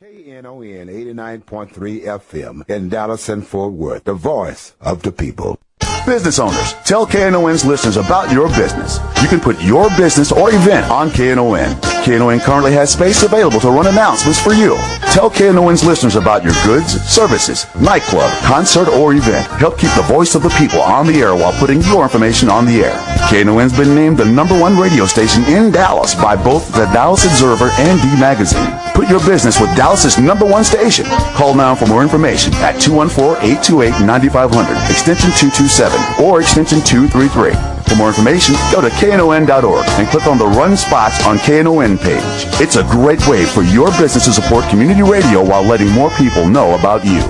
Knon 89.3 FM in Dallas and Fort Worth, the voice of the people. Business owners, tell KNON's listeners about your business. You can put your business or event on KNON. KNON currently has space available to run announcements for you. Tell KNON's listeners about your goods, services, nightclub, concert, or event. Help keep the voice of the people on the air while putting your information on the air. KNON's been named the #1 radio station in Dallas by both the Dallas Observer and D Magazine. Put your business with Dallas's #1 station. Call now for more information at 214-828-9500, extension 227, or extension 233. For more information, go to knon.org and click on the Run Spots on KNON page. It's a great way for your business to support community radio while letting more people know about you.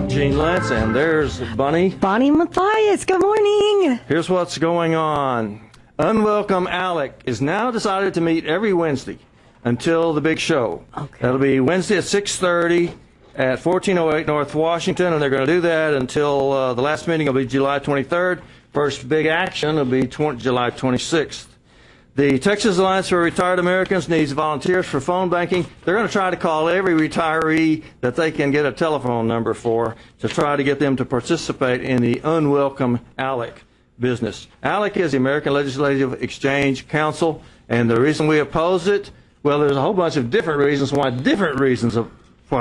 Gene Lantz, and there's Bunny. Bonnie Mathias, good morning. Here's what's going on. Unwelcome Alec is now decided to meet every Wednesday until the big show. Okay. That'll be Wednesday at 6:30 at 1408 North Washington, and they're going to do that until the last meeting will be July 23rd. First big action will be July 26th. The Texas Alliance for Retired Americans needs volunteers for phone banking. They're going to try to call every retiree that they can get a telephone number for to try to get them to participate in the Unwelcome ALEC business. ALEC is the American Legislative Exchange Council, and the reason we oppose it, well, there's a whole bunch of different reasons why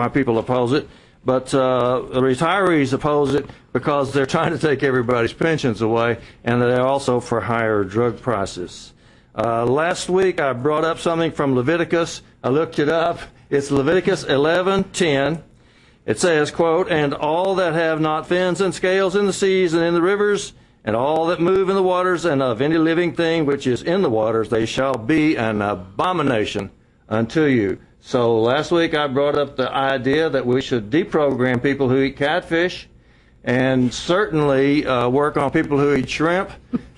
people oppose it. But the retirees oppose it because they're trying to take everybody's pensions away, and they're also for higher drug prices. Last week I brought up something from Leviticus. I looked it up. It's Leviticus 11:10. It says, quote, "And all that have not fins and scales in the seas and in the rivers, and all that move in the waters, and of any living thing which is in the waters, they shall be an abomination unto you." So last week I brought up the idea that we should deprogram people who eat catfish, and certainly work on people who eat shrimp.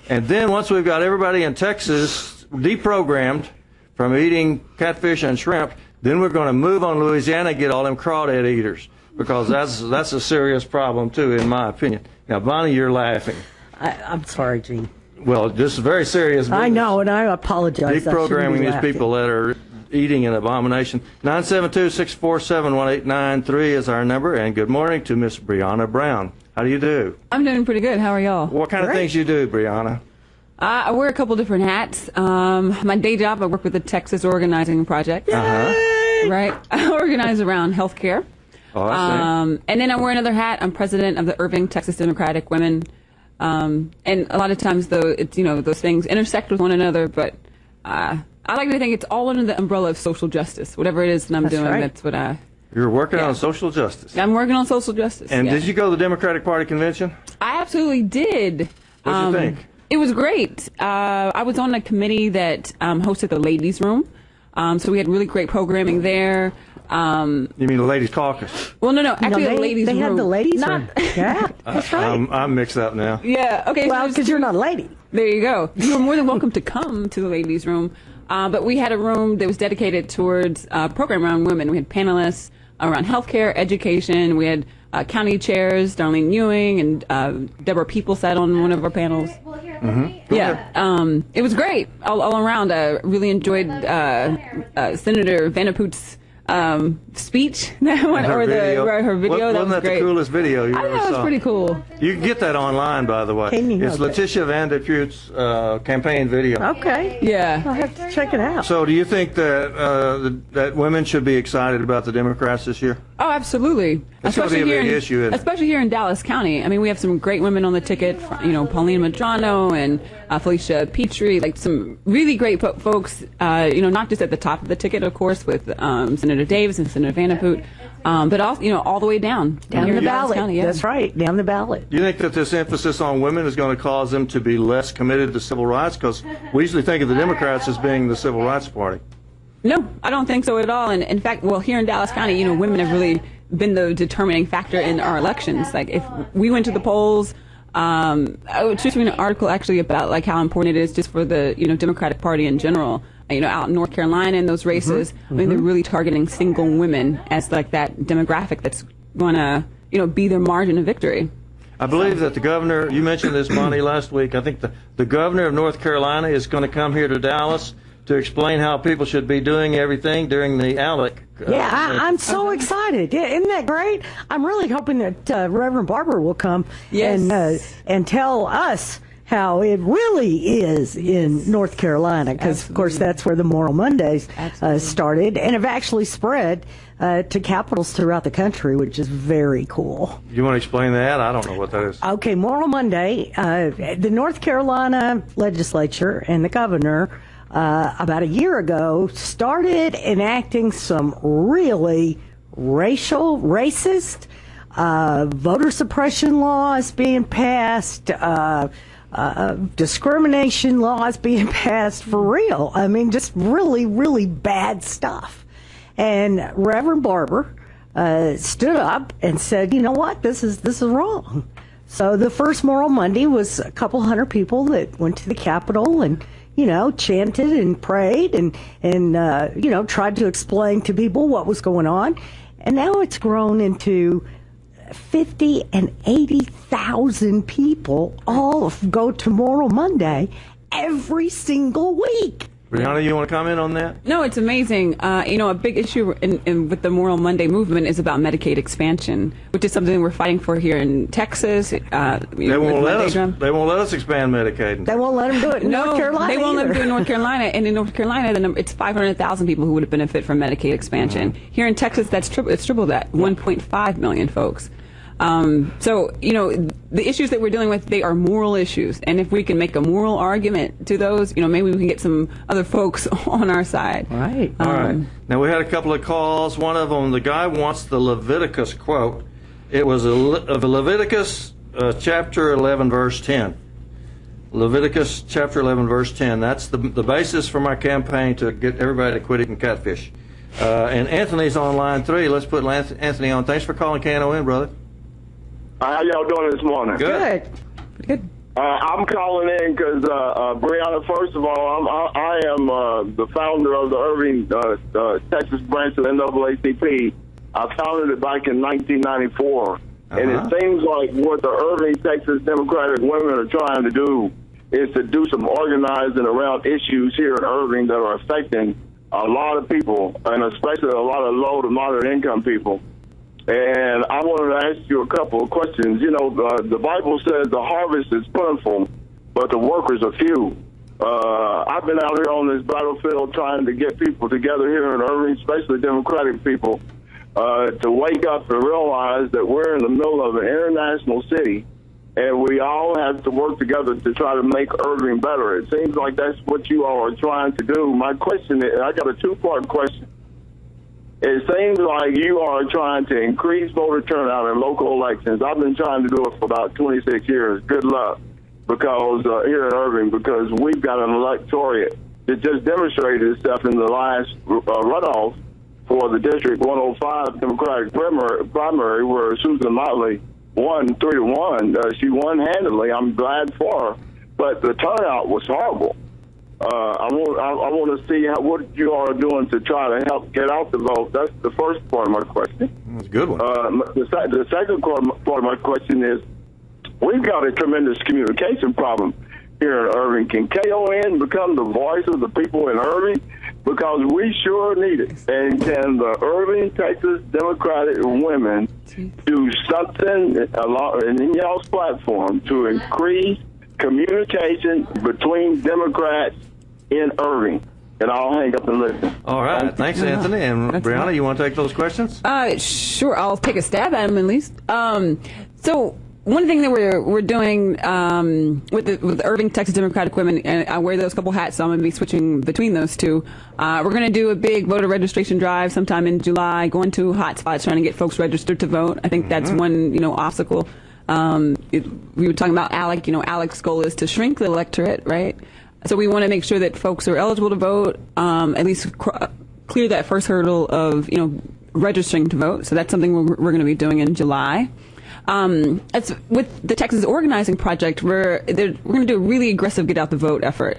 And then once we've got everybody in Texas deprogrammed from eating catfish and shrimp, then we're going to move on Louisiana and get all them crawdad eaters, because that's a serious problem too, in my opinion. Now, Bonnie, you're laughing. I'm sorry, Gene. Well, this is very serious business. I know, and I apologize. Deprogramming these people that are eating an abomination. 972-647-1893 is our number, and good morning to Miss Brianna Brown. How do you do? I'm doing pretty good. How are y'all? What kind of things you do, Brianna? I wear a couple different hats. My day job, I work with the Texas Organizing Project. Right? I organize around healthcare. Oh, I see. And then I wear another hat. I'm president of the Irving Texas Democratic Women. And a lot of times, though, it's, those things intersect with one another, but I like to think it's all under the umbrella of social justice. Whatever it is that I'm doing, right. That's what You're working on social justice. I'm working on social justice. And did you go to the Democratic Party convention? I absolutely did. What did you think? It was great. I was on a committee that hosted the Ladies' Room. So we had really great programming there. You mean the Ladies' Caucus? Well, no. Actually, the Ladies' Room. They had the ladies' room. Yeah, that's right. I'm mixed up now. Yeah, okay. Well, because you're not a lady. There you go. You are more than welcome to come to the Ladies' Room. But we had a room that was dedicated towards a program around women. We had panelists around healthcare, education. We had county chairs, Darlene Ewing and Deborah People sat on one of our panels. Yeah, it was great all around. I really enjoyed Senator Vanderpoot's speech, her video. That was that great. The coolest video you I ever know, it was saw? pretty cool. You can get that online, by the way. It's Letitia Vanderpoot's campaign video. Okay. Yeah. I'll have to check it out. So do you think that that women should be excited about the Democrats this year? Oh, absolutely. It's going to be a big issue, isn't it? Especially here in Dallas County. I mean, we have some great women on the ticket, Pauline Madrano and Felicia Petrie, like some really great folks, not just at the top of the ticket, of course, with Senator Davis and Senator Vanderpoot, but also, all the way down the ballot. County, yeah. That's right, down the ballot. Do you think that this emphasis on women is going to cause them to be less committed to civil rights? Because we usually think of the Democrats as being the civil rights party. No, I don't think so at all. And in fact, here in Dallas County, women have really been the determining factor in our elections. Like, if we went to the polls, I was just reading an article actually about like how important it is just for the Democratic Party in general. Out in North Carolina in those races, I mean, they're really targeting single women as like that demographic that's going to be their margin of victory. I believe that the governor, you mentioned this, Bonnie, last week. I think the governor of North Carolina is going to come here to Dallas to explain how people should be doing everything during the ALEC. I'm so excited. Yeah, isn't that great? I'm really hoping that Reverend Barber will come and tell us how it really is in North Carolina, because, of course, that's where the Moral Mondays started and have actually spread to capitals throughout the country, which is very cool. You want to explain that? I don't know what that is. Okay, Moral Monday, the North Carolina legislature and the governor about a year ago started enacting some really racist voter suppression laws being passed, discrimination laws being passed for real. I mean, just really, really bad stuff. And Reverend Barber stood up and said, you know what, this is wrong. So the first Moral Monday was a couple hundred people that went to the Capitol and, chanted and prayed and tried to explain to people what was going on. And now it's grown into 50 and 80,000 people all go to Moral Monday every single week. Brianna, you want to comment on that? No, it's amazing. A big issue with the Moral Monday movement is about Medicaid expansion, which is something we're fighting for here in Texas. They won't let us expand Medicaid. They won't let them do it in North Carolina. They won't let them do it in North either. Carolina. And in North Carolina, it's 500,000 people who would benefit from Medicaid expansion. Mm-hmm. Here in Texas, it's triple that, 1.5 million folks. The issues that we're dealing with, they are moral issues. And if we can make a moral argument to those, maybe we can get some other folks on our side. Right. All right. Now, we had a couple of calls. One of them, the guy wants the Leviticus quote. It was of Leviticus chapter 11, verse 10. Leviticus chapter 11, verse 10. That's the basis for my campaign to get everybody to quit eating catfish. And Anthony's on line 3. Let's put Anthony on. Thanks for calling KNON, brother. How y'all doing this morning? Good. I'm calling in because, Brianna, first of all, I am the founder of the Irving, Texas branch of NAACP. I founded it back in 1994. And it seems like what the Irving, Texas Democratic women are trying to do is to do some organizing around issues here in Irving that are affecting a lot of people, and especially a lot of low to moderate income people. And I wanted to ask you a couple of questions. The Bible says the harvest is plentiful, but the workers are few. I've been out here on this battlefield trying to get people together here in Irving, especially Democratic people, to wake up and realize that we're in the middle of an international city, and we all have to work together to try to make Irving better. It seems like that's what you all are trying to do. My question is, I got a two-part question. It seems like you are trying to increase voter turnout in local elections. I've been trying to do it for about 26 years. Good luck, because here in Irving, because we've got an electorate that just demonstrated itself in the last runoff for the District 105 Democratic primary, where Susan Motley won 3-1. She won handily. I'm glad for her, but the turnout was horrible. I want to see what you are doing to try to help get out the vote. That's the first part of my question. That's a good one. The second part of my question is, we've got a tremendous communication problem here in Irving. Can KON become the voice of the people in Irving? Because we sure need it. And can the Irving, Texas Democratic women do something in y'all's platform to increase communication between Democrats in Irving? And I'll hang up and listen. All right. Thanks, Anthony. And Brianna, you want to take those questions? Sure. I'll take a stab at them at least. So one thing that we're doing with the Irving, Texas Democratic women, and I wear those couple hats, so I'm going to be switching between those two. We're going to do a big voter registration drive sometime in July, going to hot spots, trying to get folks registered to vote. I think that's one, obstacle. We were talking about ALEC. ALEC's goal is to shrink the electorate, right? So we want to make sure that folks are eligible to vote, at least clear that first hurdle of, registering to vote. So that's something we're going to be doing in July. It's with the Texas Organizing Project, we're going to do a really aggressive get out the vote effort.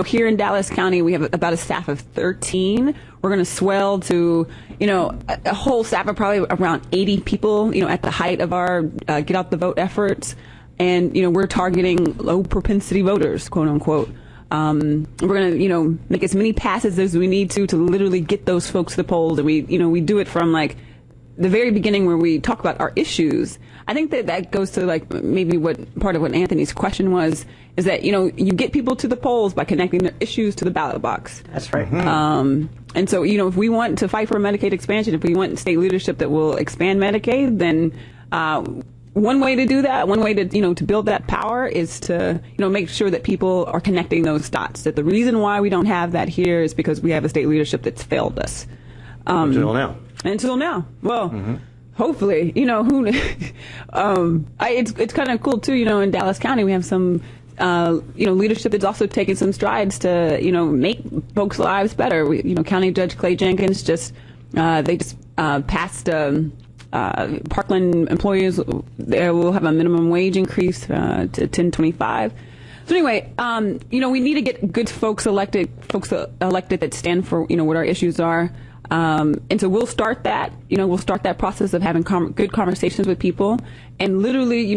Here in Dallas County, we have about a staff of 13. We're going to swell to, a whole staff of probably around 80 people, at the height of our get out the vote efforts. And, we're targeting low propensity voters, quote unquote. We're going to, make as many passes as we need to literally get those folks to the polls. And we do it from like the very beginning where we talk about our issues. I think that goes to like maybe what part of what Anthony's question was, is that, you get people to the polls by connecting their issues to the ballot box. That's right. And so, if we want to fight for Medicaid expansion, if we want state leadership that will expand Medicaid, then one way to do that, one way to, to build that power is to, make sure that people are connecting those dots. That the reason why we don't have that here is because we have a state leadership that's failed us. Until now. Until now. Well, hopefully, it's kind of cool too, in Dallas County we have some leadership that's also taken some strides to, make folks' lives better. County Judge Clay Jenkins they just passed Parkland employees. They will have a minimum wage increase to $10.25. So anyway, we need to get good folks elected that stand for, what our issues are. And so we'll start that, we'll start that process of having good conversations with people, and literally,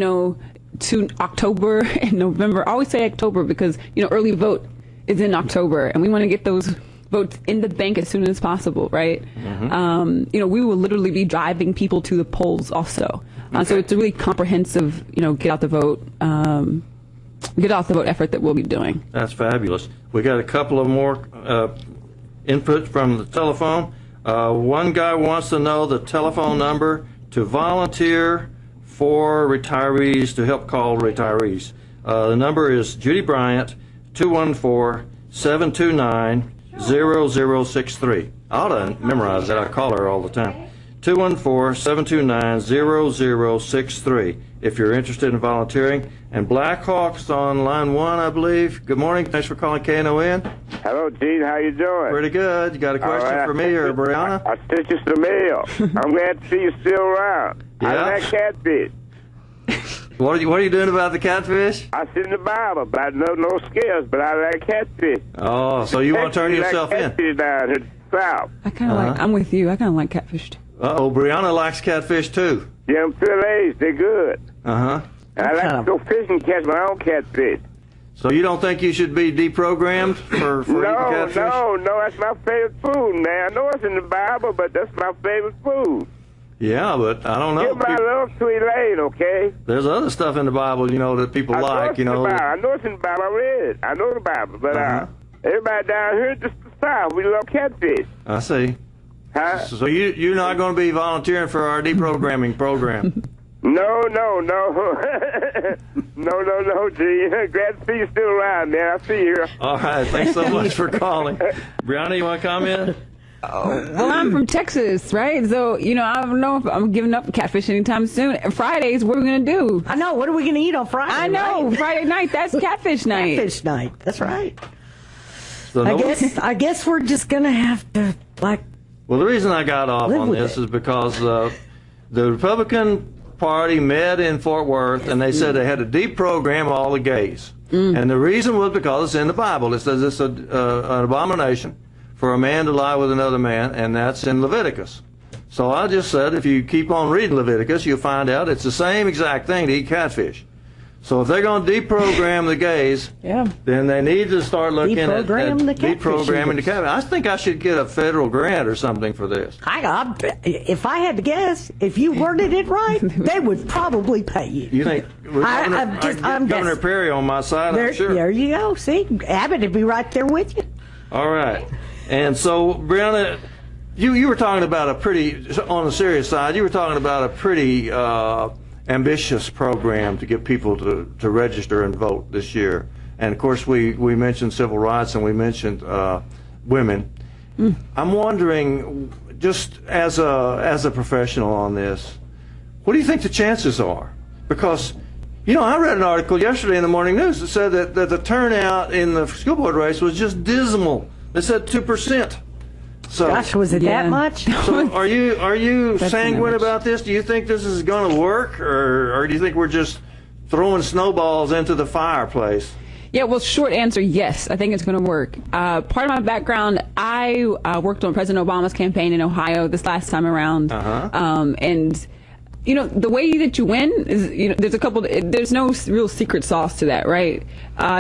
to October and November. I always say October because, early vote is in October, and we want to get those votes in the bank as soon as possible, right? We will literally be driving people to the polls also. So it's a really comprehensive, get out the vote effort that we'll be doing. That's fabulous. We got a couple of more input from the telephone. One guy wants to know the telephone number to volunteer for retirees, to help call retirees. The number is Judy Bryant, 214-729-0063. I ought to memorize that. I call her all the time. 214-729-0063 if you're interested in volunteering. And Blackhawk's on line 1, I believe. Good morning. Thanks for calling KNON. Hello, Gene. How you doing? Pretty good. You got a question for me or Brianna? I sent you some mail. I'm glad to see you still around. Yeah. I like catfish. What are you doing about the catfish? I sit in the Bible, but I know no scales, but I like catfish. Oh, so you want to turn yourself in? Catfish down here south. I kind of I'm with you. I kind of like catfish too. Uh-oh, Brianna likes catfish too. Yeah, them fillets, they're good. Uh-huh. And I like to go fishing and catch my own catfish. So you don't think you should be deprogrammed for eating catfish? No, that's my favorite food, man. I know it's in the Bible, but that's my favorite food. Yeah, but I don't know. Give my love to Elaine, okay? There's other stuff in the Bible, that people like, I know it's in the Bible. I read it. I know the Bible, but everybody down here, just the South, we love catfish. I see. Huh? So you're not going to be volunteering for our deprogramming program? No. no, G. Glad to see you still around, man. I see you. All right. Thanks so much for calling. Brianna, you want to comment? Well, I'm from Texas, right? So, I don't know if I'm giving up catfish anytime soon. Fridays, what are we going to do? I know. What are we going to eat on Friday? I know. Right? Friday night, that's catfish night. Catfish night. That's right. So I guess we're just going to have to, Well, the reason I got off on this is because the Republican Party met in Fort Worth, and they said they had to deprogram all the gays. And the reason was because it's in the Bible. It says it's an abomination for a man to lie with another man, and that's in Leviticus. So I just said if you keep on reading Leviticus, you'll find out it's the same exact thing to eat catfish. So if they're going to deprogram the gays, then they need to start looking at deprogramming the catfish. I think I should get a federal grant or something for this. If I had to guess, if you worded it right, they would probably pay you. You think? I'm Governor Perry on my side, I'm sure. There you go. See, Abbott would be right there with you. All right. And so, Brianna, you were talking about on the serious side, you were talking about a pretty ambitious program to get people to register and vote this year. And of course, we mentioned civil rights and we mentioned women. I'm wondering, just as a professional on this, what do you think the chances are? Because, I read an article yesterday in the Morning News that said that the turnout in the school board race was just dismal. They said 2%. So, gosh, was it that much? So are you sanguine about this? Do you think this is going to work, or do you think we're just throwing snowballs into the fireplace? Yeah, well, short answer, yes. I think it's going to work. Part of my background, I worked on President Obama's campaign in Ohio this last time around. And the way that you win is, there's no real secret sauce to that, right?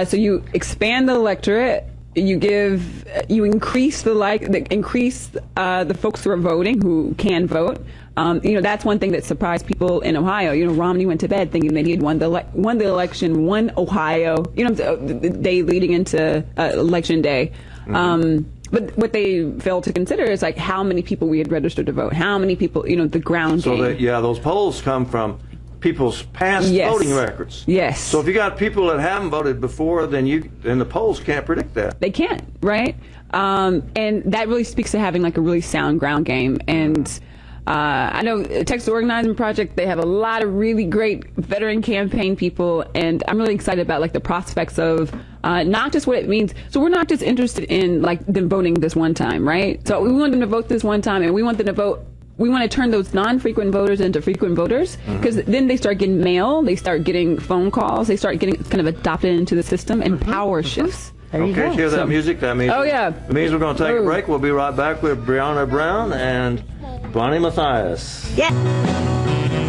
So you expand the electorate, you increase the folks who are voting, who can vote. That's one thing that surprised people in Ohio. Romney went to bed thinking that he had won the election, won Ohio, the day leading into election day. But what they failed to consider is like how many people we had registered to vote, how many people, the ground game. So those polls come from people's past voting records. Yes. So if you got people that haven't voted before, then the polls can't predict that. They can't, right? And that really speaks to having like a really sound ground game. And I know Texas Organizing Project, they have a lot of really great veteran campaign people, and I'm really excited about like the prospects of not just what it means. So we're not just interested in like them voting this one time, right? So we want them to vote this one time, and we want them to vote. We want to turn those non-frequent voters into frequent voters, because then they start getting mail, they start getting phone calls, they start getting kind of adopted into the system, and power shifts. Okay, hear that music? That means it means we're going to take a break. We'll be right back with Brianna Brown and Bonnie Mathias. Yeah.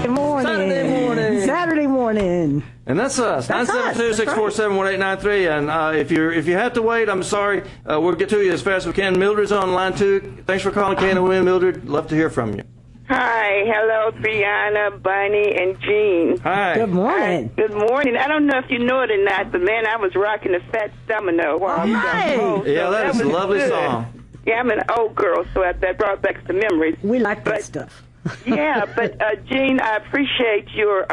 Good morning. Saturday morning. And that's us. 972-647-1893. And if you have to wait, I'm sorry. We'll get to you as fast as we can. Mildred's on line 2. Thanks for calling KNON, Mildred. Love to hear from you. Hi. Hello, Brianna, Bunny, and Jean. Hi. Good morning. Good morning. I don't know if you know it or not, but man, I was rocking the Fat Domino while I was at home. Yeah, that is a lovely song. Yeah, I'm an old girl, so that brought back some memories. We like that stuff. Yeah, but Jean, I appreciate your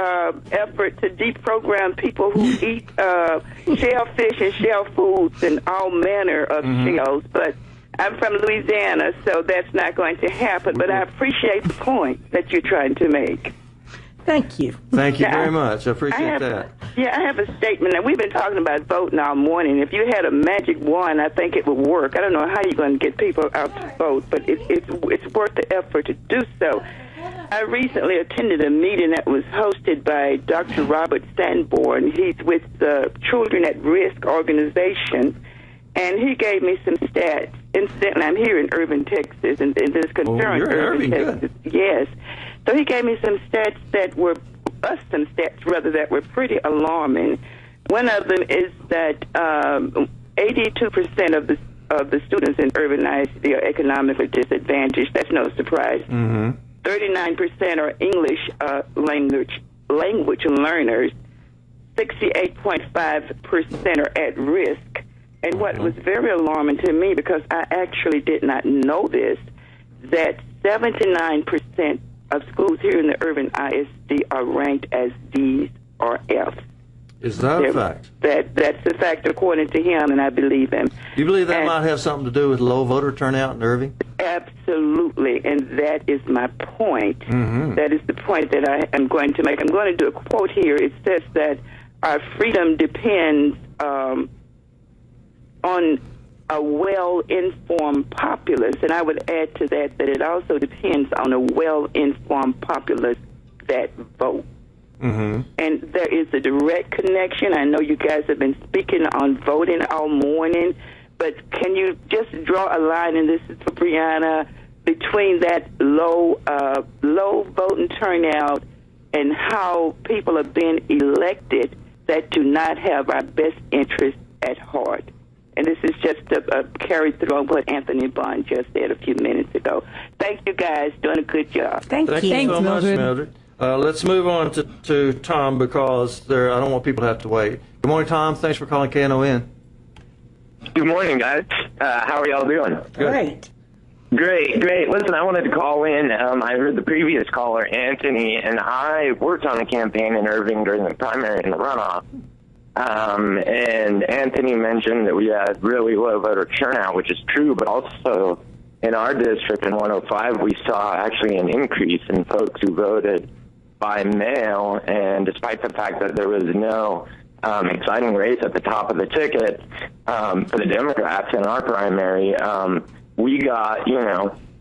effort to deprogram people who eat shellfish and shell foods and all manner of shells. But I'm from Louisiana, so that's not going to happen. But I appreciate the point that you're trying to make. Thank you. Thank you very much. I appreciate that. Yeah, I have a statement. And we've been talking about voting all morning. If you had a magic wand, I think it would work. I don't know how you're going to get people out to vote, but it's worth the effort to do so. I recently attended a meeting that was hosted by Dr. Robert Sanborn. He's with the Children at Risk organization, and he gave me some stats. Incidentally, I'm here in Irving, Texas, and this concern Irving, Texas. Good. Yes. So he gave me some stats that were pretty alarming. One of them is that 82% of the students in Irving ISD are economically disadvantaged. That's no surprise. 39% are English language learners. 68.5% are at risk. And what was very alarming to me, because I actually did not know this, that 79% of schools here in the Irving ISD are ranked as D's or F's. Is that a fact? That's a fact according to him, and I believe him. You believe that might have something to do with low voter turnout in Irving? Absolutely, and that is my point. That is the point that I am going to make. I'm going to do a quote here. It says that our freedom depends on a well-informed populace, and I would add to that it also depends on a well-informed populace that vote. And there is a direct connection. I know you guys have been speaking on voting all morning, but can you just draw a line, and this is for Brianna, between that low voting turnout and how people are being elected that do not have our best interests at heart? And this is just a carry through on what Anthony Bond just said a few minutes ago. Thank you, guys. Doing a good job. Thank you. Thanks so much, Mildred. Let's move on to Tom, because I don't want people to have to wait. Good morning, Tom. Thanks for calling KNON. Good morning, guys. How are y'all doing? Great. Great. Listen, I wanted to call in. I heard the previous caller, Anthony, and I worked on the campaign in Irving during the primary and the runoff. And Anthony mentioned that we had really low voter turnout, which is true, but also in our district in 105, we saw actually an increase in folks who voted by mail, and despite the fact that there was no exciting race at the top of the ticket for the Democrats in our primary, we got,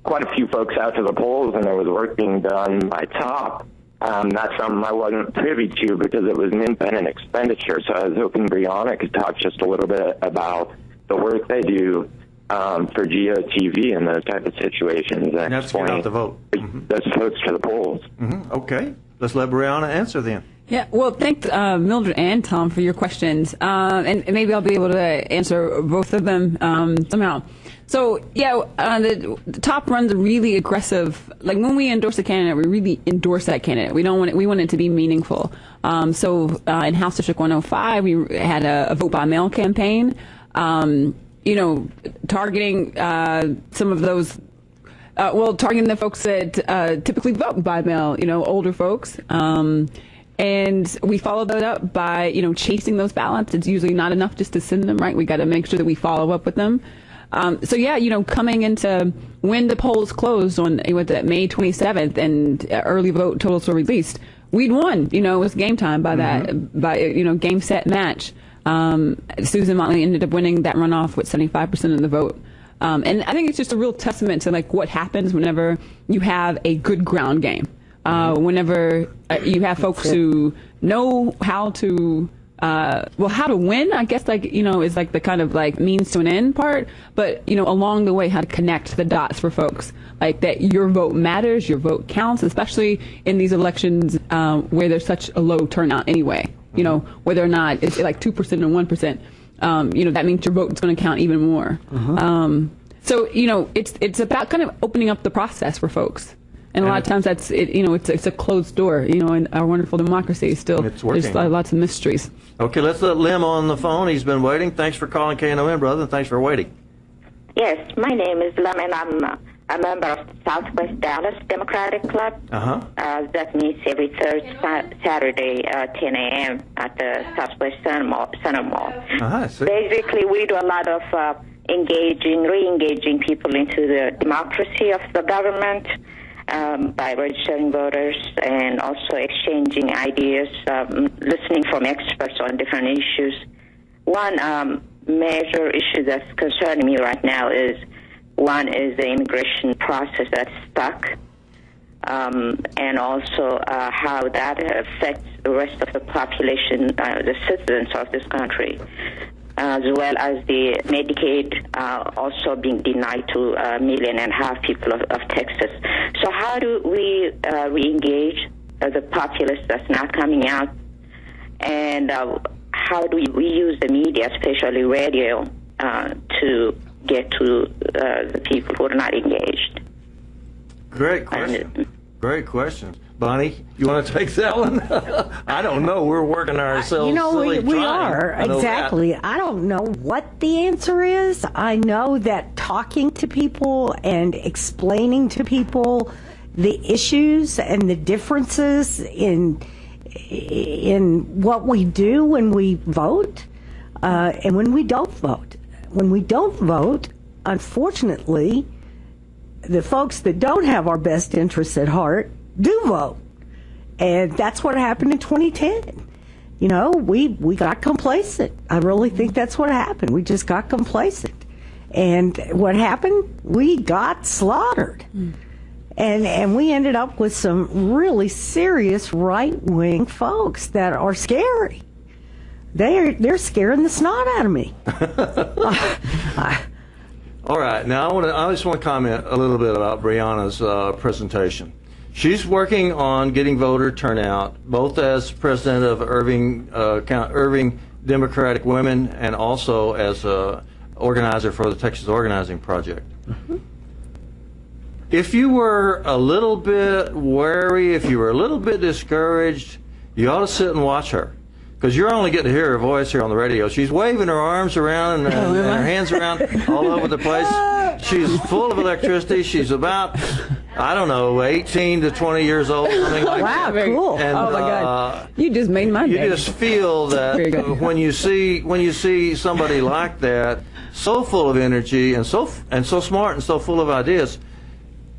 quite a few folks out to the polls, and there was work being done by top. That's something I wasn't privy to because it was an independent expenditure, so I was hoping Brianna could talk just a little bit about the work they do for GOTV and those type of situations. And that's get out the vote. Those folks to the polls. Okay. let's let Brianna answer then. Yeah, well, thanks, Mildred and Tom, for your questions. And maybe I'll be able to answer both of them somehow. So, yeah, the top runs a really aggressive. Like, when we endorse a candidate, we really endorse that candidate. We want it to be meaningful. So in House District 105, we had a vote by mail campaign, targeting some of those. Targeting the folks that typically vote by mail, older folks. And we follow that up by, chasing those ballots. It's usually not enough just to send them, right? We got to make sure that we follow up with them. Coming into when the polls closed on May 27th and early vote totals were released, we'd won. It was game time by game, set, match. Susan Motley ended up winning that runoff with 75% of the vote. And I think it's just a real testament to what happens whenever you have a good ground game. Whenever you have folks who know how to win, I guess, is the kind of means to an end part, but, along the way, how to connect the dots for folks. That your vote matters, your vote counts, especially in these elections where there's such a low turnout anyway. Whether or not it's 2% or 1%, that means your vote is going to count even more. It's about kind of opening up the process for folks. And a lot of times that's it. It's a closed door. In our wonderful democracy, still there's lots of mysteries. Okay, let's let Lim on the phone. He's been waiting. Thanks for calling KNON, brother. Thanks for waiting. Yes, my name is Lim, and I'm a member of the Southwest Dallas Democratic Club. That meets every third Saturday, 10 a.m. at the Southwest Center Mall. Basically, we do a lot of re-engaging people into the democracy of the government. By registering voters and also exchanging ideas, listening from experts on different issues. One major issue that's concerning me right now is the immigration process that's stuck, and also how that affects the rest of the population, the citizens of this country, as well as the Medicaid also being denied to 1.5 million people of Texas. So how do we re-engage the populace that's not coming out? And how do we use the media, especially radio, to get to the people who are not engaged? Great question. Great questions. Bonnie, you want to take that one? I don't know. We're working ourselves. We are. Exactly. I don't know what the answer is. I know that talking to people and explaining to people the issues and the differences in what we do when we vote and when we don't vote. When we don't vote, unfortunately, the folks that don't have our best interests at heart do vote. And that's what happened in 2010. We got complacent. I really think that's what happened. We just got complacent. And what happened? We got slaughtered. And we ended up with some really serious right-wing folks that are scary. They're scaring the snot out of me. All right. Now, I just want to comment a little bit about Brianna's presentation. She's working on getting voter turnout, both as president of Irving Democratic Women and also as an organizer for the Texas Organizing Project. If you were a little bit wary, if you were a little bit discouraged, you ought to sit and watch her. Because you're only getting to hear her voice here on the radio. She's waving her arms around and her hands around all over the place. She's full of electricity. She's about, 18 to 20 years old, something like that. Wow, cool. And, oh, my God. You just made my day. You just feel that when you see somebody like that, so full of energy and so smart and so full of ideas,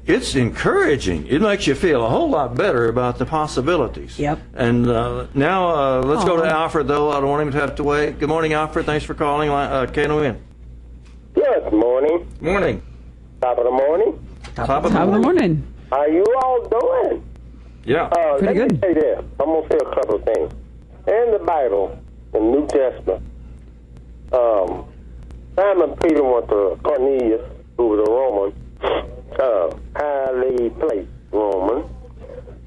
it's encouraging. It makes you feel a whole lot better about the possibilities. Yep. And now let's go to Alfred, though. I don't want him to have to wait. Good morning, Alfred. Thanks for calling KNON. Good morning. Morning. Top of the morning. Top of the morning. How you all doing? Yeah. Pretty good. Let me say this. I'm going to say a couple of things. In the Bible, in the New Testament, Simon Peter went to Cornelius, who was a Roman, highly placed Roman,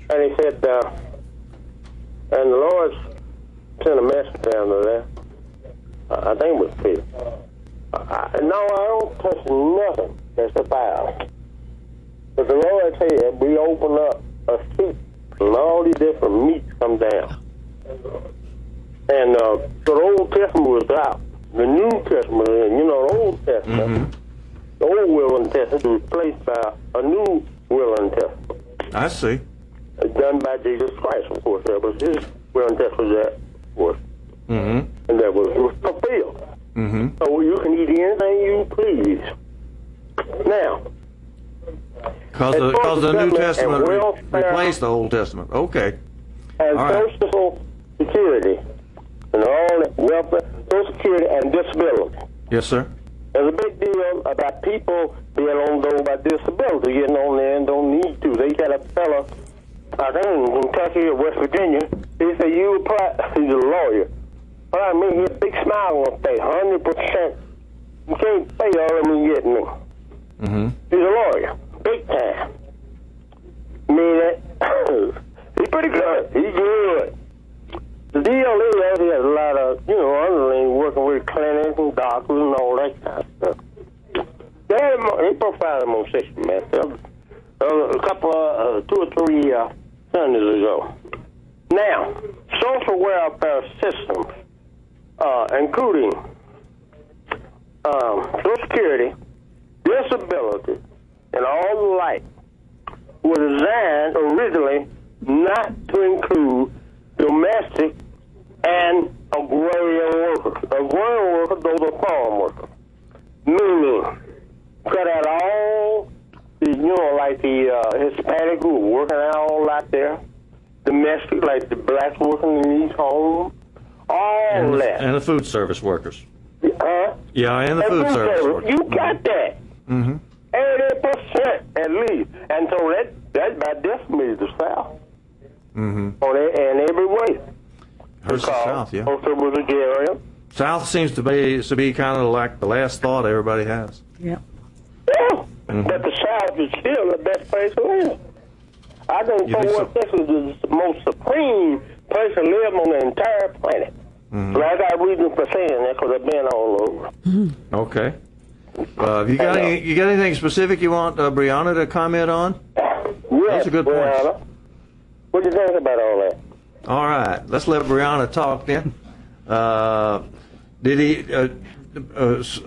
and he said, And the Lord sent a message down to there. I think it was Peter. No, I don't touch nothing that's defiled. But the Lord said, we open up a soup and all these different meats come down. And so the Old Testament was out. The New Testament, the Old Testament, the Old Will and Testament was replaced by a New Will and Testament. I see. Done by Jesus Christ, of course. That was his will and testament that was. And that was fulfilled. So you can eat anything you please. Now, because the New Testament replaced the Old Testament. Okay. And Social Security and all that welfare, Social Security and disability. Yes, sir. There's a big deal about people being on those by disability, getting on there and don't need to. They got a fella, I think in Kentucky or West Virginia, he said, you apply, he's a lawyer. Well, I mean, he had a big smile on his face, 100%. You can't pay all of them you get me. He's a lawyer, big time. I mean, he's pretty good. He's good. The deal is he has a lot of, underlings working with clinics and doctors and all that kind of stuff. They profiled him on 60 Minutes a couple of, 2 or 3 Sundays ago. Now, social welfare systems, including Social Security, disability, and all the like, were designed originally not to include domestic and agrarian workers. Agrarian workers, those are farm workers. Meaning, cut out all the, like the Hispanic who are working all out there, domestic, like the blacks working in these homes, all that. And the food service workers. Huh? Yeah, and the food service workers. You got that. 80% at least. And so that by decimated the South. In every way. Hurts the South, yeah. Also was a area. South seems to be kind of like the last thought everybody has. Yeah. Yeah. But the South is still the best place to live. I think Texas is the most supreme place to live on the entire planet. But I got reason for saying that because I've been all over. Okay. You got anything specific you want Brianna to comment on? Yes, that's a good Brianna. point. What do you think about all that? All right, let's let Brianna talk then.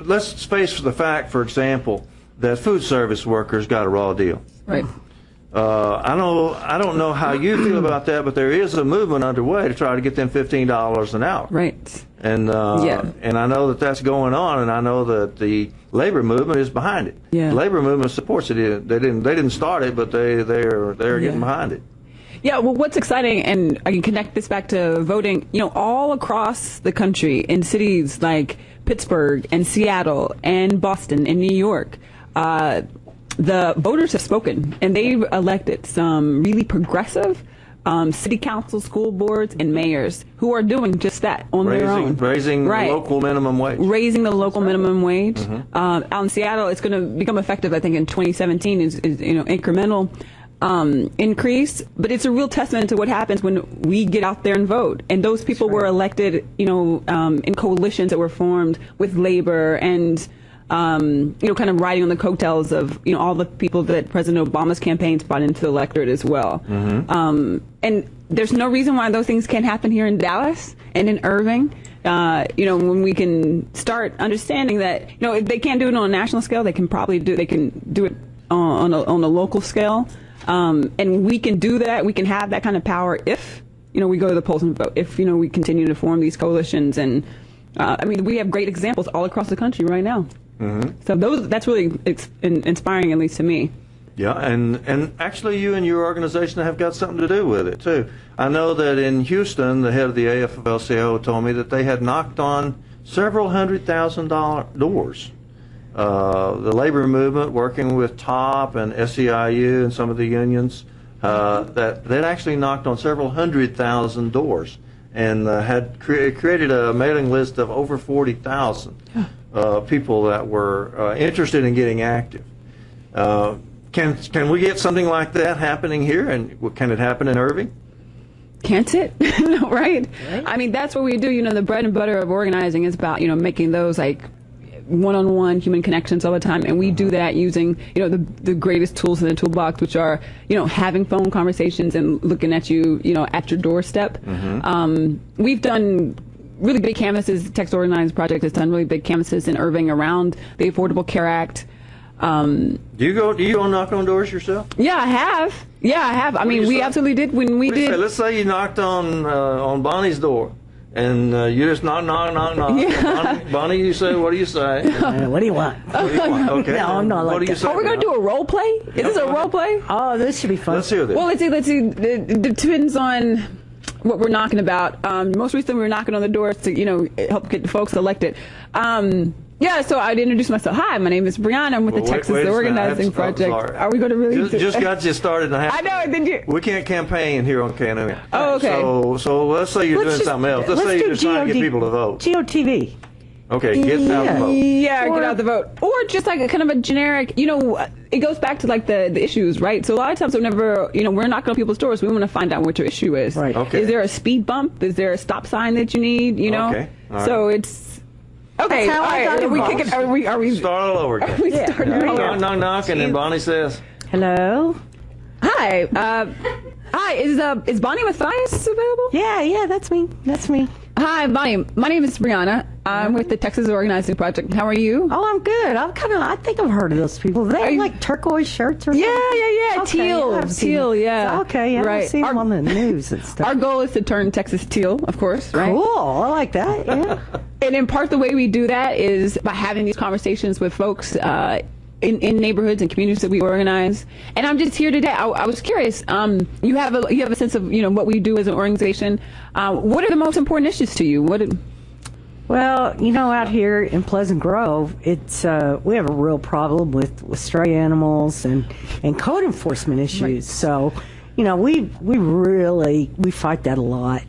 Let's face the fact, for example, that food service workers got a raw deal. Right. I don't know how you feel about that, but there is a movement underway to try to get them $15 an hour. Right. And and I know that that's going on, and I know that the labor movement is behind it. Yeah. The labor movement supports it. They didn't start it, but they're getting behind it. Yeah, well, what's exciting, and I can connect this back to voting, all across the country in cities like Pittsburgh and Seattle and Boston and New York, the voters have spoken, and they've elected some really progressive city council, school boards, and mayors who are doing just that on their own. Raising the local minimum wage. Raising the local minimum wage. Out in Seattle, it's going to become effective, I think, in 2017, is incremental increase, but it's a real testament to what happens when we get out there and vote. And those people were elected, in coalitions that were formed with labor and, kind of riding on the coattails of, all the people that President Obama's campaigns brought into the electorate as well. And there's no reason why those things can't happen here in Dallas and in Irving. When we can start understanding that, if they can't do it on a national scale, they can do it on a local scale. And we can do that. We can have that kind of power if, we go to the polls and vote. If, we continue to form these coalitions. And, we have great examples all across the country right now. So that's really inspiring, at least to me. Yeah, and actually you and your organization have got something to do with it, too. I know that in Houston, the head of the AFL-CIO told me that they had knocked on several $100,000 doors. The labor movement, working with TOP and SEIU and some of the unions, that they'd actually knocked on several 100,000 doors and had created a mailing list of over 40,000 people that were interested in getting active. Can we get something like that happening here, and can it happen in Irving? can't it? Right? I mean, that's what we do. The bread and butter of organizing is about, making those like one-on-one human connections all the time. And we do that using, the greatest tools in the toolbox, which are, having phone conversations and looking at you, at your doorstep. We've done really big canvases. Texas Organizing Project has done really big canvases in Irving around the Affordable Care Act. Do you go knock on doors yourself? Yeah, I have. I mean, we absolutely did when we did. Let's say you knocked on Bonnie's door, and you just knock. Yeah. Bonnie, you say, what do you say? What do you want? Okay. No, I'm not like what do you that. say? Are we going to do a role play? Is this a role play? Oh, this should be fun. Let's hear this. Well, let's see. It depends on what we're knocking about. Most recently, we were knocking on the doors to, help get the folks elected. Yeah, so I'd introduce myself. Hi, my name is Brianna. I'm with the Texas Organizing Project. Are we going to really... Just got you started. I know, did you? We can't campaign here on KNON. Oh, okay. So let's say you're doing something else. Let's say you're just trying to get people to vote. GOTV. Okay, get out the vote. Yeah, get out the vote. Or just like a kind of a generic, it goes back to like the issues, right? So a lot of times whenever, we're knocking on people's doors, we want to find out what your issue is. Right. Okay. Is there a speed bump? Is there a stop sign that you need, Okay. All right. So it's... Okay, all right. Are we start all over again? Are we starting all over? Knock, and then Bonnie says, Hello? Hi. Hi, is Bonnie Mathias available? Yeah, that's me. Hi, Bonnie. My name is Brianna. I'm with the Texas Organizing Project. How are you? Oh, I'm good. I think I've heard of those people. They have like turquoise shirts or something? Yeah. Okay, Teal, yeah. Okay, yeah, right. I've seen them on the news and stuff. Our goal is to turn Texas teal, of course, right? Cool. I like that, yeah. And in part, the way we do that is by having these conversations with folks in neighborhoods and communities that we organize. And I'm just here today. I was curious. You have a sense of what we do as an organization. What are the most important issues to you? Well, out here in Pleasant Grove, it's we have a real problem with stray animals and code enforcement issues. Right. So, we fight that a lot.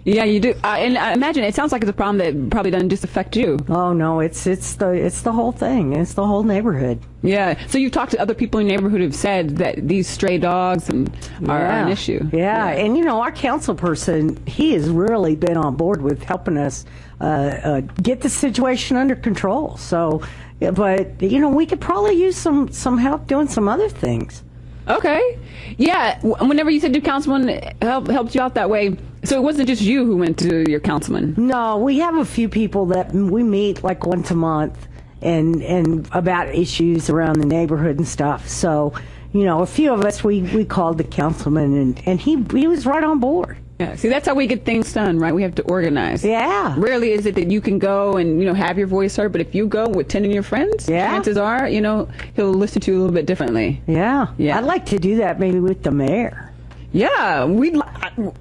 Yeah, you do. And I imagine it sounds like it's a problem that probably doesn't just affect you. Oh no, it's the whole thing. It's the whole neighborhood. Yeah. So you've talked to other people in the neighborhood who've said that these stray dogs are an issue. Yeah. And our council person, he has really been on board with helping us get the situation under control. So, but we could probably use some help doing some other things. Okay. Yeah. Whenever you said your councilman helped you out that way, so it wasn't just you who went to your councilman? No, we have a few people that we meet like once a month and about issues around the neighborhood and stuff. So, a few of us, we called the councilman and he was right on board. Yeah, see, that's how we get things done, right? We have to organize. Yeah. Rarely is it that you can go and, have your voice heard, but if you go with 10 of your friends, chances are, he'll listen to you a little bit differently. Yeah. I'd like to do that maybe with the mayor. Yeah.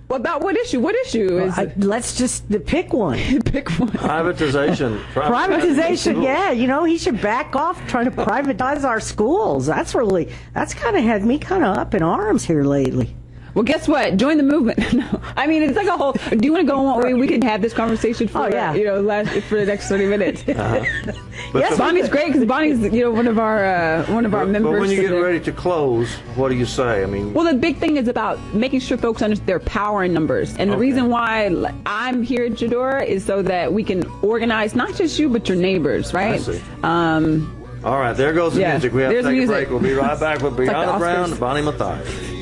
About what issue? What issue is it? Let's just pick one. Pick one. Privatization. Privatization, yeah. He should back off trying to privatize our schools. That's kind of had me kind of up in arms here lately. Well, guess what? Join the movement. No, I mean, it's like a whole. Do you want to go on? We can have this conversation for for the next 30 minutes. Yes, Bonnie's great because Bonnie's one of our members. But when you get ready to close, what do you say? I mean, well, the big thing is about making sure folks understand their power in numbers, and the reason why I'm here at Jadora is so that we can organize not just you but your neighbors, right? I see. All right, there goes the music. We have to take a break. We'll be right back with Brianna Brown and Bonnie Mathias.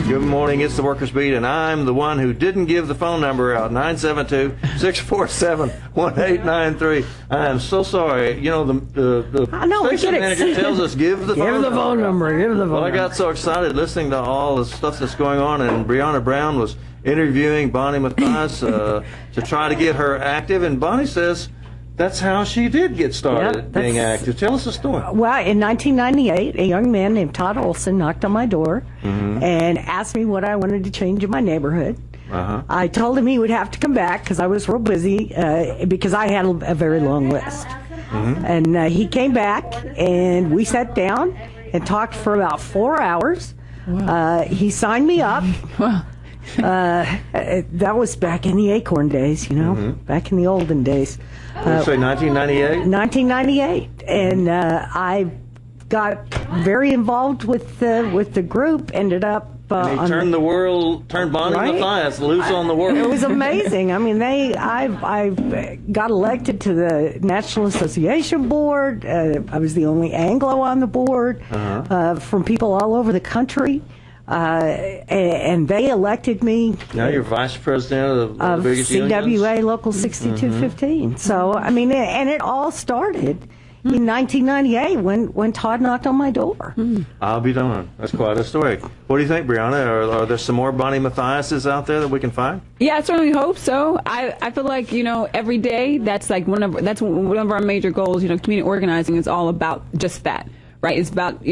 Good morning, it's the Workers' Beat, and I'm the one who didn't give the phone number out, 972-647-1893. I am so sorry. The station manager tells us give the phone number. Well, I got so excited listening to all the stuff that's going on, and Brianna Brown was interviewing Bonnie Mathias to try to get her active, and Bonnie says that's how she did get started being active. Tell us the story. Well, in 1998, a young man named Todd Olson knocked on my door and asked me what I wanted to change in my neighborhood. I told him he would have to come back because I was real busy because I had a very long list. And he came back and we sat down and talked for about 4 hours. Wow. He signed me up. That was back in the Acorn days, back in the olden days. Did you say 1998? 1998, and I got very involved with the group. Ended up And he turned Bonnie Right? Mathias loose on the world. It was amazing. I mean, I got elected to the National Association Board. I was the only Anglo on the board from people all over the country. And they elected me. Now you're vice president of the biggest CWA unions? Local 6215. So, I mean, and it all started in 1998 when Todd knocked on my door. I'll be darned. That's quite a story. What do you think, Brianna? Are there some more Bonnie Mathiases out there that we can find? Yeah, I certainly hope so. I feel like, every day that's one of our major goals. Community organizing is all about just that, right? It's about,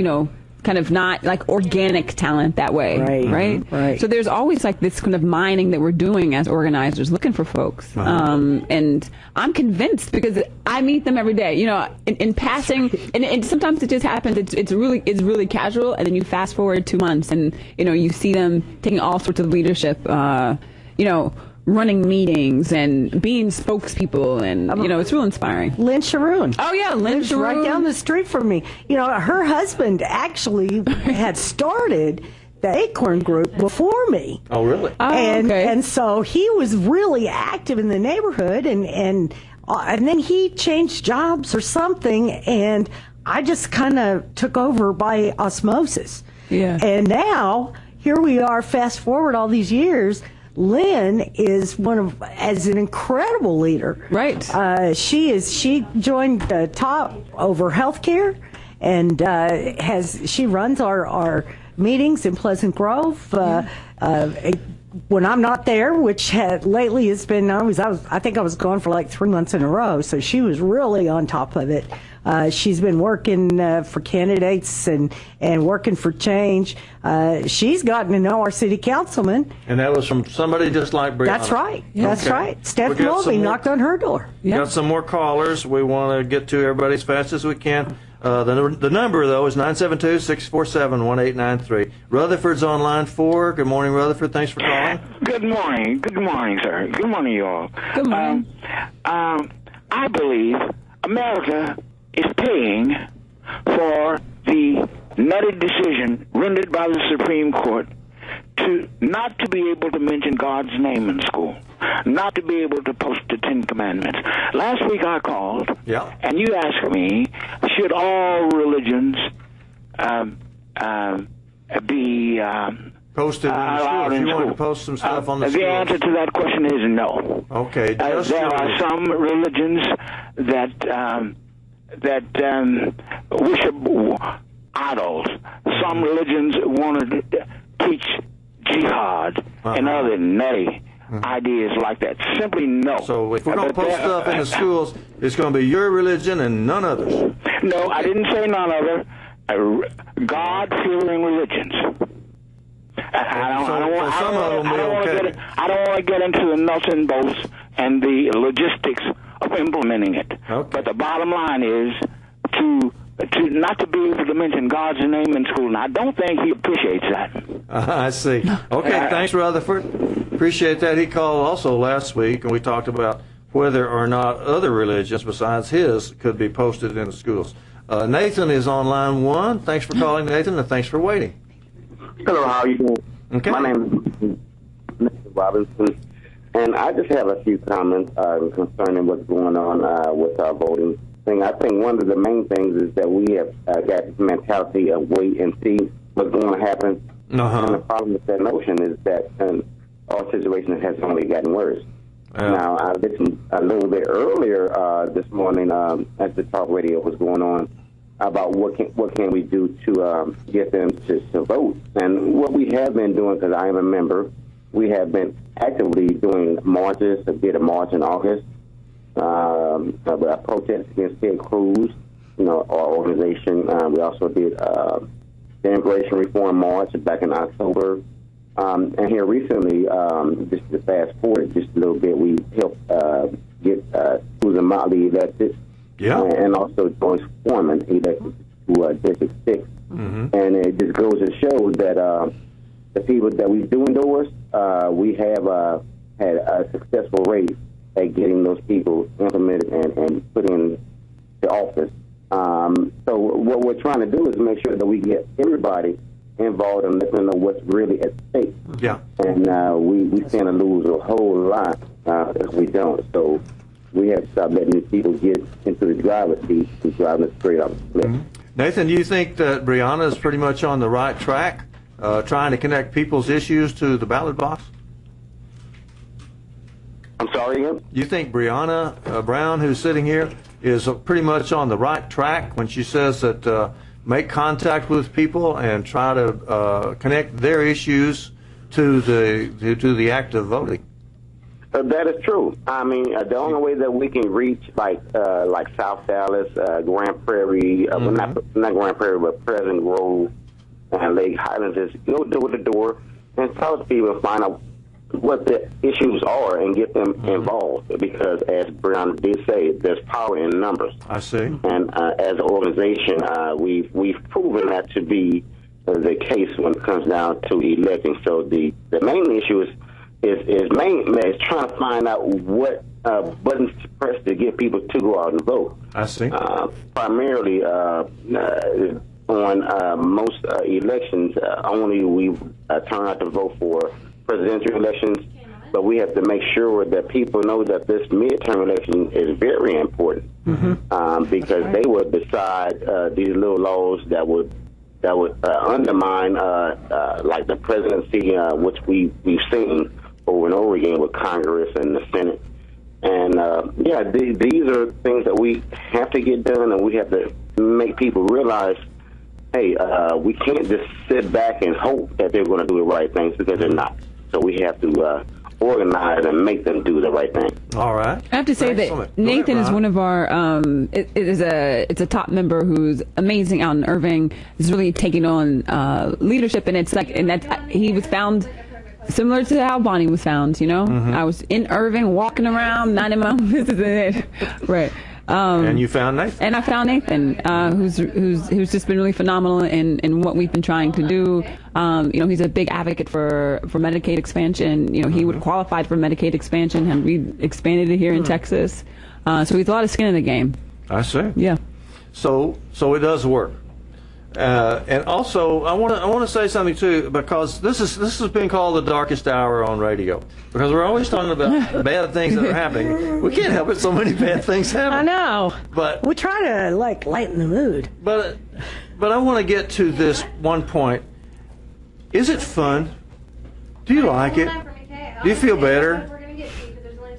kind of not like organic talent that way, right? So there's always like this kind of mining that we're doing as organizers, looking for folks. And I'm convinced because I meet them every day, in passing, and sometimes it just happens. It's really casual, and then you fast forward 2 months, and you see them taking all sorts of leadership, running meetings and being spokespeople, and it's real inspiring. Lynn Sharoon. Oh yeah, Lynn Sharoon, right down the street from me. Her husband actually had started the Acorn Group before me. Oh really? And so he was really active in the neighborhood, and then he changed jobs or something, and I just kind of took over by osmosis. Yeah. And now here we are. Fast forward all these years. Lynn is as an incredible leader. Right. She joined the top over healthcare, and she runs our meetings in Pleasant Grove. When I'm not there, which lately has been, I think I was gone for like 3 months in a row, so she was really on top of it. She's been working for candidates and working for change. She's gotten to know our city councilman. And that was from somebody just like Brianna. That's right. That's right. Steph Mulvey knocked on her door. Got some more callers. We want to get to everybody as fast as we can. The number, though, is 972-647-1893. Rutherford's on line 4. Good morning, Rutherford. Thanks for calling. Good morning. Good morning, sir. Good morning, you all. Good morning. I believe America is paying for the nutty decision rendered by the Supreme Court not to be able to mention God's name in school, not to be able to post the Ten Commandments. Last week I called, and you asked me, should all religions be posted allowed in school? If you school? wanted to post some stuff on the The answer to that question is no. Okay. There are some religions that worship idols. Some religions want to teach jihad and other nutty ideas like that. Simply no. So if we're going to post stuff in the schools, it's going to be your religion and none others. No, I didn't say none other. God-fearing religions. I don't want to get into the nuts and bolts and the logistics of implementing it. Okay. But the bottom line is to not to be able to mention God's name in school. And I don't think he appreciates that. I see. Okay, thanks, Rutherford. Appreciate that. He called also last week, and we talked about whether or not other religions besides his could be posted in the schools. Nathan is on line 1. Thanks for calling, Nathan, and thanks for waiting. Hello, how are you doing? Okay. My name is Mr. Robinson, and I just have a few comments concerning what's going on with our voting thing. I think one of the main things is that we have got this mentality of wait and see what's going to happen. And the problem with that notion is that our situation has only gotten worse. Now, I listened a little bit earlier this morning as the talk radio was going on about what can we do to get them to vote. And what we have been doing, because I am a member, we have been actively doing marches. I did a march in August, a protest against Ted Cruz, our organization. We also did the Immigration Reform March back in October. And here recently, just to fast forward just a little bit, we helped get Susan Motley elected. And also Joyce Foreman elected to District 6. And it just goes to show that the people that we do endorse, we have had a successful rate at getting those people implemented and put in the office. So what we're trying to do is make sure that we get everybody involved and let them know what's really at stake. Yeah. And we stand to lose a whole lot if we don't. So we have to stop letting these people get into the driver's seat and driving us straight off the cliff. Mm-hmm. Nathan, do you think that Breonna is pretty much on the right track, trying to connect people's issues to the ballot box? I'm sorry again? You think Breonna Brown, who's sitting here, is pretty much on the right track when she says that make contact with people and try to connect their issues to the act of voting? That is true. I mean, the only way that we can reach like South Dallas, Grand Prairie, well, not Grand Prairie, but Pleasant Grove and Lake Highlands is go door to door and talk to people and find out what the issues are and get them involved. Because as Breonna did say, there's power in numbers. I see. And as an organization, we've proven that to be the case when it comes down to electing. So the main issue is trying to find out what buttons to press to get people to go out and vote. I see. Primarily on most elections, only we turn out to vote for presidential elections, but we have to make sure that people know that this midterm election is very important because they will decide these little laws that would undermine like the presidency, which we've seen over and over again with Congress and the Senate. And, these are things that we have to get done, and we have to make people realize, hey, we can't just sit back and hope that they're going to do the right things, because they're not. So we have to organize and make them do the right thing. All right. I have to say that Nathan is one of our, it's a top member who's amazing out in Irving. He's really taking on leadership, and he was found similar to how Bonnie was found, you know? I was in Irving, walking around, not in my own business. Right. And you found Nathan. And I found Nathan, who's just been really phenomenal in what we've been trying to do. He's a big advocate for Medicaid expansion. He would qualified for Medicaid expansion, and we expanded it here in Texas. So he's a lot of skin in the game. I see. Yeah. So it does work. And also, I want to say something too, because this has been called the darkest hour on radio, because we're always talking about bad things that are happening. We can't help it; so many bad things happen. I know, but we try to lighten the mood. But I want to get to this one point. Is it fun? Do you like it? Do you feel better?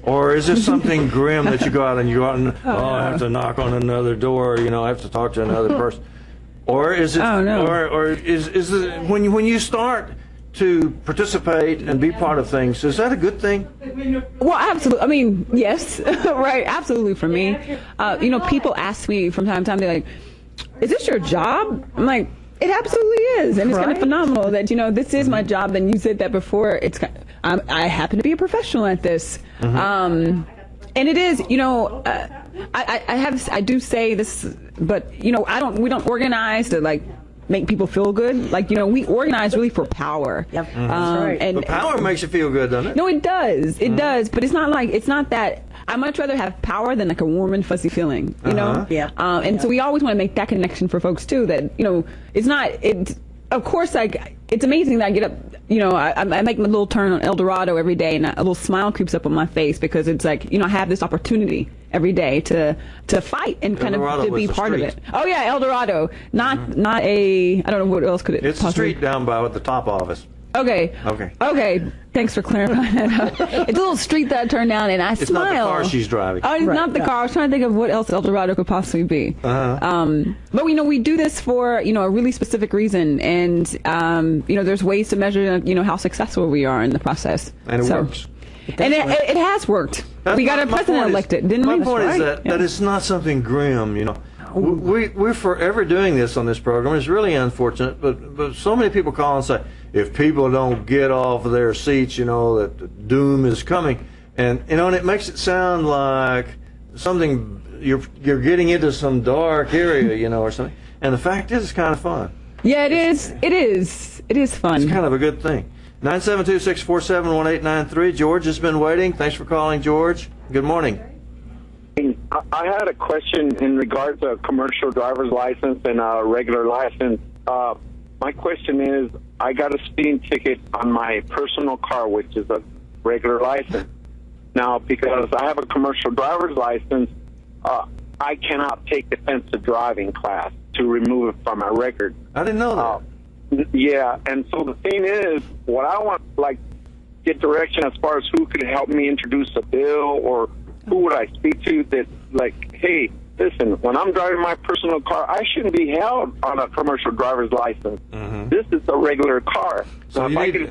Or is this something grim that you go out and I have to knock on another door, I have to talk to another person? Or is it? Oh, no. Or is it when you start to participate and be part of things? Is that a good thing? Well, absolutely. I mean, yes, right. Absolutely. For me, people ask me from time to time. They're like, "Is this your job?" I'm like, "It absolutely is," and it's kind of phenomenal that this is my job. And you said that before. I happen to be a professional at this. And it is, I do say this, but we don't organize to make people feel good. We organize really for power. Yep. And power makes you feel good, doesn't it? No, it does. It does, but it's not that. I much rather have power than a warm and fuzzy feeling, Yeah. And so we always want to make that connection for folks too, that, it's not, of course, it's amazing that I get up, I make my little turn on El Dorado every day, and a little smile creeps up on my face, because it's I have this opportunity every day to fight and kind of to be part of it. Oh yeah, El Dorado, not I don't know what else could it It's possibly. the street down by the top office. Okay. Thanks for clarifying that. It's a little street that I turn down, and I smile. It's not the car she's driving. Oh, it's not the car. I was trying to think of what else El Dorado could possibly be. But we do this for a really specific reason, and there's ways to measure how successful we are in the process. And it works. And it has worked. We got a president elected, didn't we? My point is that it's not something grim. We're forever doing this on this program. It's really unfortunate, but so many people call and say, if people don't get off of their seats, that doom is coming, and and it makes it sound like something you're getting into some dark area, or something. And the fact is, it's kind of fun. Yeah, it is. It is. It is fun. It's kind of a good thing. 972-647-1893. George has been waiting. Thanks for calling, George. Good morning. I had a question in regards to commercial driver's license and a regular license. my question is, I got a speeding ticket on my personal car, which is a regular license. Now, because I have a commercial driver's license, I cannot take defensive driving class to remove it from my record. I didn't know that. Yeah, and so the thing is, what I want, like, get direction as far as who could help me introduce a bill, or who would I speak to that, like, hey, listen, when I'm driving my personal car, I shouldn't be held on a commercial driver's license. This is a regular car. So you need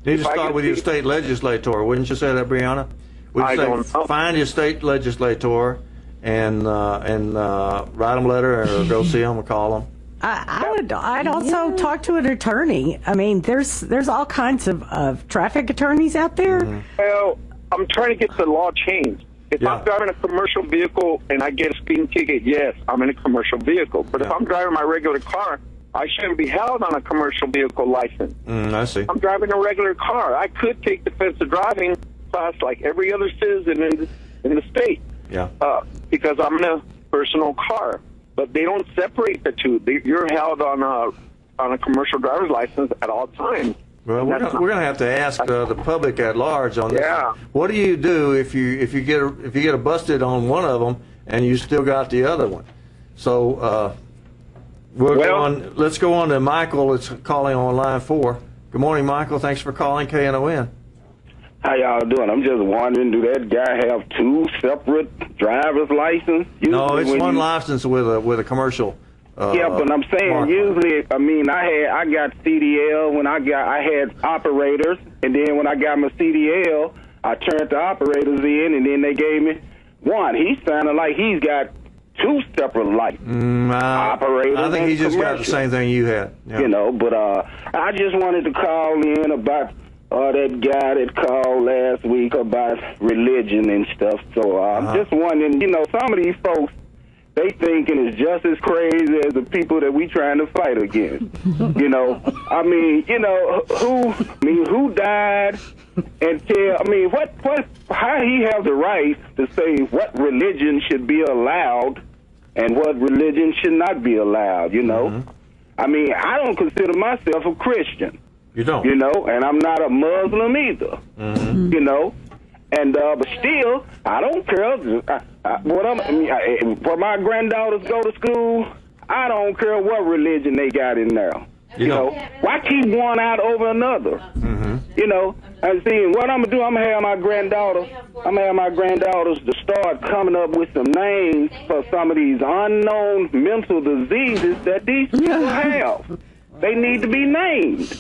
to start with your state legislator. Wouldn't you say that, Brianna? I don't know. Find your state legislator and write them a letter, or go see them or call them. I'd also talk to an attorney. I mean, there's all kinds of traffic attorneys out there. Well, I'm trying to get the law changed. If I'm driving a commercial vehicle and I get a speeding ticket, yes, I'm in a commercial vehicle. But if I'm driving my regular car, I shouldn't be held on a commercial vehicle license. I see. I'm driving a regular car. I could take defensive driving class like every other citizen in the state. Yeah. Because I'm in a personal car. But they don't separate the two. You're held on a commercial driver's license at all times. Well, we're going to have to ask the public at large on this. Yeah. What do you do if you get busted on one of them and you still got the other one? So let's go on to Michael. It's calling on line 4. Good morning, Michael. Thanks for calling KNON. How y'all doing? I'm just wondering, do that guy have 2 separate driver's licenses? No, it's one license with a commercial. Yeah, but I'm saying usually, I mean, I got CDL when I had operators, and then when I got my CDL, I turned the operators in, and then they gave me one. He sounded like he's got 2 separate licenses. Operators. I think he just got the same thing you had. Yeah. You know, but I just wanted to call in about that guy that called last week about religion and stuff. So I'm just wondering, you know, some of these folks, they thinking it's just as crazy as the people that we trying to fight against. You know, I mean, you know, who died and how he have the right to say what religion should be allowed and what religion should not be allowed, you know? I mean, I don't consider myself a Christian. You don't? You know, and I'm not a Muslim either. You know? And but still, I don't care. For my granddaughters go to school, I don't care what religion they got in there. You know, why keep one out over another? You know, and see, what I'm gonna do, I'm gonna have my granddaughters to start coming up with some names for some of these unknown mental diseases that these people have. They need to be named.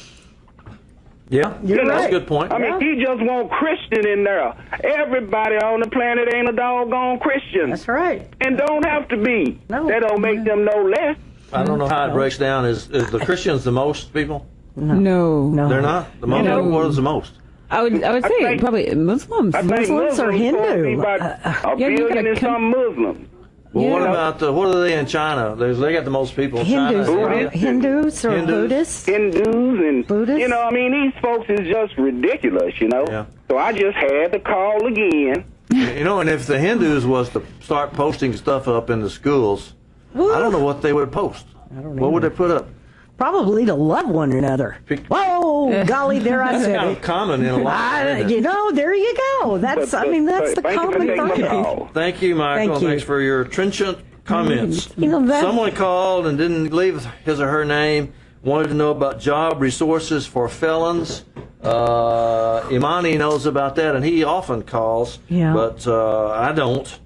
Yeah, that's a good point. I mean, he just want Christian in there. Everybody on the planet ain't a doggone Christian. That's right. And don't have to be. No. That don't make them no less. I don't know how it breaks down. Is the Christians the most people? No. They're not? The most? No. What is the most? I would say probably Muslims. Muslims or Hindu. A billion and some Muslims. Well, what about what are they in China? They got the most people in China. Hindus or Buddhists? Hindus and Buddhists? You know, I mean, these folks is just ridiculous, you know. Yeah. So I just had to call again. You know, and if the Hindus was to start posting stuff up in the schools, I don't know what they would post. What would they put up? Probably to love one another. Whoa, golly, there I said it. That's kind of common in a lot. You know, there you go. That's the common thing. Thank you, Michael. Thanks for your trenchant comments. You know, someone called and didn't leave his or her name, wanted to know about job resources for felons. Imani knows about that, and he often calls, but I don't.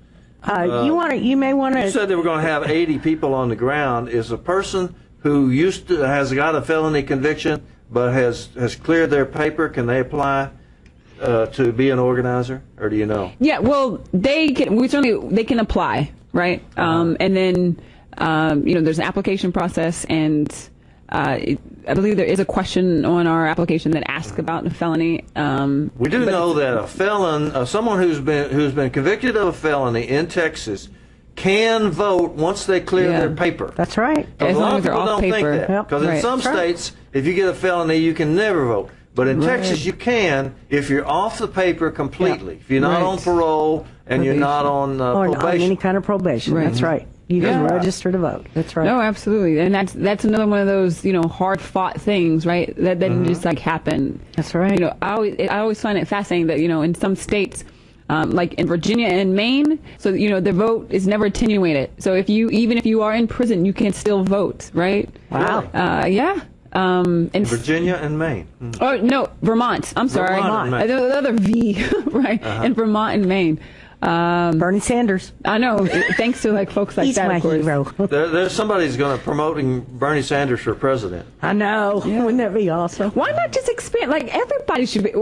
You may want to. You said they were going to have 80 people on the ground. Is a person who has got a felony conviction but has cleared their paper, can they apply to be an organizer, or do you know? Yeah, well, they can apply, right? And then there's an application process, and I believe there is a question on our application that asks about a felony. We do know that a felon, someone who's been convicted of a felony in Texas, can vote once they clear their paper. That's right. As long as they're off paper. Because in some states, if you get a felony, you can never vote. But in Texas, you can if you're off the paper completely. If you're not on parole and you're not on probation. Or on any kind of probation. That's right. You can register to vote. That's right. No, absolutely, and that's another one of those hard fought things, right? That didn't just like happen. That's right. I always find it fascinating that in some states, like in Virginia and Maine, so the vote is never attenuated. So even if you are in prison, you can still vote, right? Wow. Yeah. In Virginia and Maine. Oh no, Vermont. I'm sorry, Vermont. the other V, right? In Vermont and Maine. Bernie Sanders. I know. Thanks to folks like He's that. my of course. hero. There's somebody's going to promoting Bernie Sanders for president. I know. Yeah. Wouldn't that be awesome? Why not just expand? Everybody should be.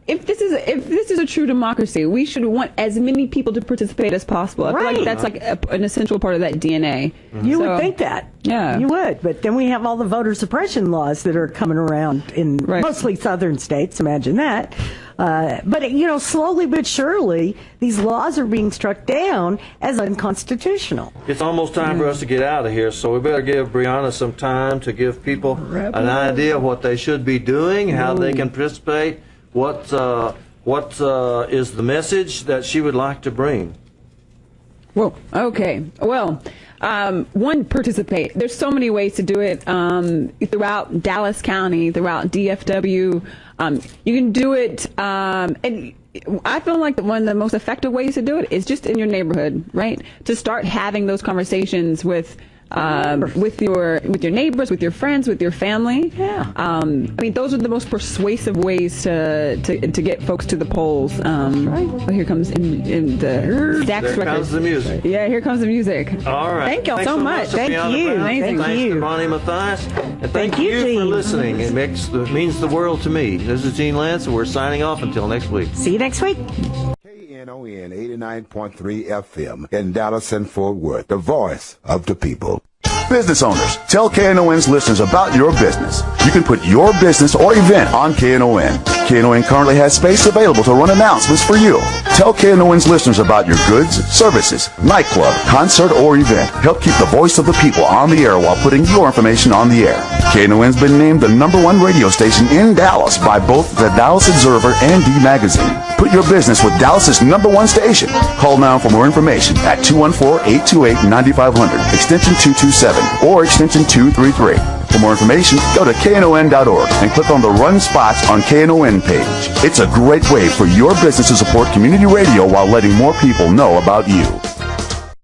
If this is a true democracy, we should want as many people to participate as possible. I feel like that's an essential part of that DNA. You would think that. Yeah. You would. But then we have all the voter suppression laws that are coming around in mostly southern states. Imagine that. But slowly but surely, these laws are being struck down as unconstitutional. It's almost time for us to get out of here, so we better give Brianna some time to give people an idea of what they should be doing, how they can participate, what is the message that she would like to bring. Well, okay. Well, one, participate. There's so many ways to do it throughout Dallas County, throughout DFW. You can do it, and I feel like one of the most effective ways to do it is just in your neighborhood, right? To start having those conversations with your neighbors, with your friends, with your family. Yeah. I mean, those are the most persuasive ways to get folks to the polls. Right. Oh, here comes in the Dax record. Here comes the music. Yeah, here comes the music. All right. Thank y'all so much. Thank you. Thanks to Bonnie Mathias. And thank you for listening. It means the world to me. This is Gene Lantz, and we're signing off until next week. See you next week. Knon 89.3 FM in Dallas and Fort Worth, the voice of the people. Business owners, tell KNON's listeners about your business. You can put your business or event on KNON. KNON currently has space available to run announcements for you. Tell KNON's listeners about your goods, services, nightclub, concert, or event. Help keep the voice of the people on the air while putting your information on the air. KNON's been named the #1 radio station in Dallas by both the Dallas Observer and D Magazine. Put your business with Dallas's #1 station. Call now for more information at 214-828-9500, extension 227, or extension 233. For more information, go to knon.org and click on the Run Spots on KNON page. It's a great way for your business to support community radio while letting more people know about you.